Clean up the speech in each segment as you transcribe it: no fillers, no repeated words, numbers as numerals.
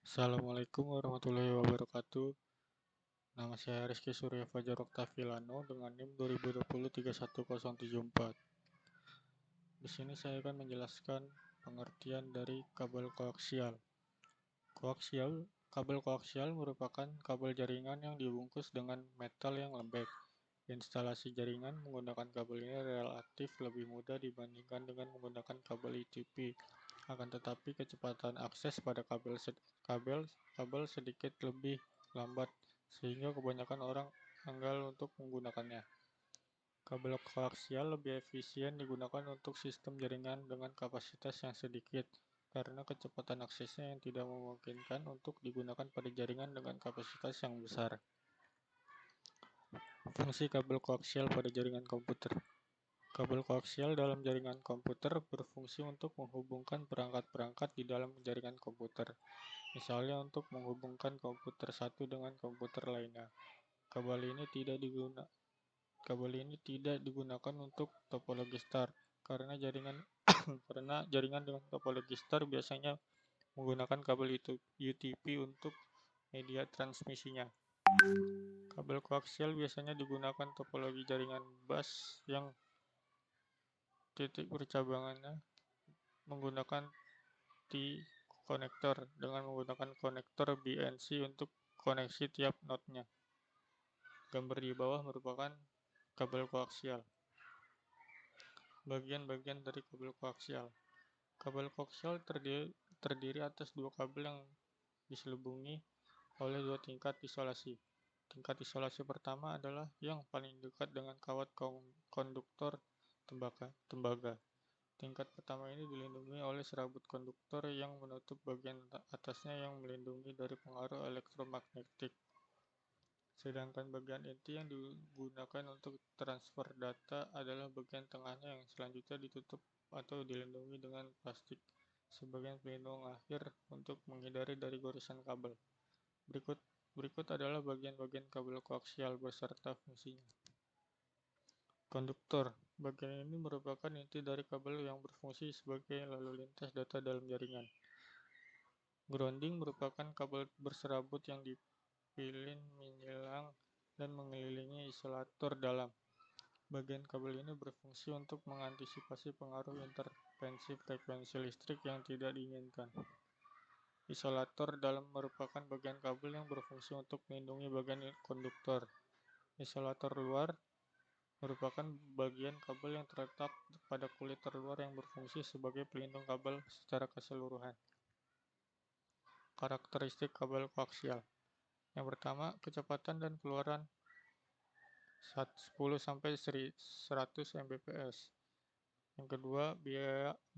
Assalamualaikum warahmatullahi wabarakatuh. Nama saya Rizky Surya Fajar Oktavilano dengan NIM 2020 31074. Di sini saya akan menjelaskan pengertian dari kabel koaksial. Kabel koaksial merupakan kabel jaringan yang dibungkus dengan metal yang lembek. Instalasi jaringan menggunakan kabel ini relatif lebih mudah dibandingkan dengan menggunakan kabel ITP. Akan tetapi kecepatan akses pada kabel sedikit lebih lambat, sehingga kebanyakan orang enggan untuk menggunakannya. Kabel koaksial lebih efisien digunakan untuk sistem jaringan dengan kapasitas yang sedikit, karena kecepatan aksesnya yang tidak memungkinkan untuk digunakan pada jaringan dengan kapasitas yang besar. Fungsi kabel koaksial pada jaringan komputer. Kabel koaksial dalam jaringan komputer berfungsi untuk menghubungkan perangkat-perangkat di dalam jaringan komputer, misalnya untuk menghubungkan komputer satu dengan komputer lainnya. Kabel ini tidak digunakan untuk topologi star, karena jaringan dengan topologi star biasanya menggunakan kabel UTP untuk media transmisinya. Kabel koaksial biasanya digunakan topologi jaringan bus yang titik percabangannya menggunakan T-konektor dengan menggunakan konektor BNC untuk koneksi tiap node-nya. Gambar di bawah merupakan kabel koaksial. Bagian-bagian dari kabel koaksial. Kabel koaksial terdiri atas dua kabel yang diselubungi oleh dua tingkat isolasi. Tingkat isolasi pertama adalah yang paling dekat dengan kawat konduktor tembaga. Tingkat pertama ini dilindungi oleh serabut konduktor yang menutup bagian atasnya yang melindungi dari pengaruh elektromagnetik. Sedangkan bagian inti yang digunakan untuk transfer data adalah bagian tengahnya yang selanjutnya ditutup atau dilindungi dengan plastik sebagai pelindung akhir untuk menghindari dari goresan kabel. Berikut adalah bagian-bagian kabel koaksial beserta fungsinya. Konduktor. Bagian ini merupakan inti dari kabel yang berfungsi sebagai lalu lintas data dalam jaringan. Grounding merupakan kabel berserabut yang dipilin menyilang dan mengelilingi isolator dalam. Bagian kabel ini berfungsi untuk mengantisipasi pengaruh interferensi frekuensi listrik yang tidak diinginkan. Isolator dalam merupakan bagian kabel yang berfungsi untuk melindungi bagian konduktor. Isolator luar merupakan bagian kabel yang terletak pada kulit terluar yang berfungsi sebagai pelindung kabel secara keseluruhan. Karakteristik kabel koaksial. Yang pertama, kecepatan dan keluaran 10-100 Mbps. Yang kedua,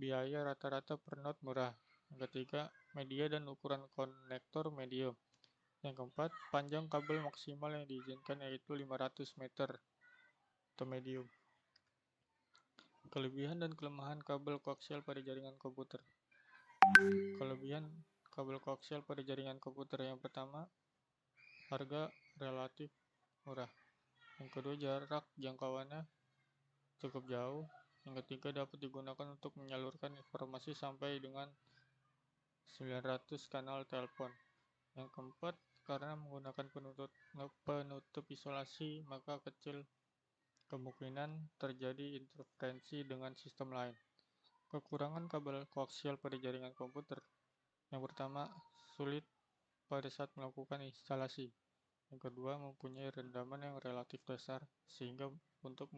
biaya rata-rata per node murah. Yang ketiga, media dan ukuran konektor medium. Yang keempat, panjang kabel maksimal yang diizinkan yaitu 500 meter atau medium. Kelebihan dan kelemahan kabel koaksial pada jaringan komputer. Kelebihan kabel koaksial pada jaringan komputer. Yang pertama, harga relatif murah. Yang kedua, jarak jangkauannya cukup jauh. Yang ketiga, dapat digunakan untuk menyalurkan informasi sampai dengan 900 kanal telepon. Yang keempat, karena menggunakan penutup isolasi, maka kecil kemungkinan terjadi interferensi dengan sistem lain. Kekurangan kabel koaksial pada jaringan komputer. Yang pertama, sulit pada saat melakukan instalasi. Yang kedua, mempunyai rendaman yang relatif dasar, sehingga untuk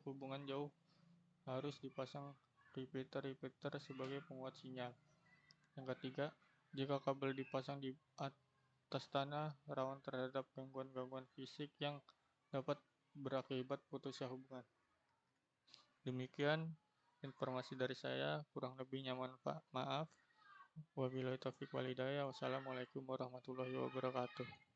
hubungan jauh harus dipasang repeater sebagai penguat sinyal. Yang ketiga, jika kabel dipasang di atas tanah, rawan terhadap gangguan-gangguan fisik yang dapat berakibat putusnya hubungan. Demikian informasi dari saya, kurang lebihnya maaf. Wabillahi taufiq wal hidayah. Wassalamualaikum warahmatullahi wabarakatuh.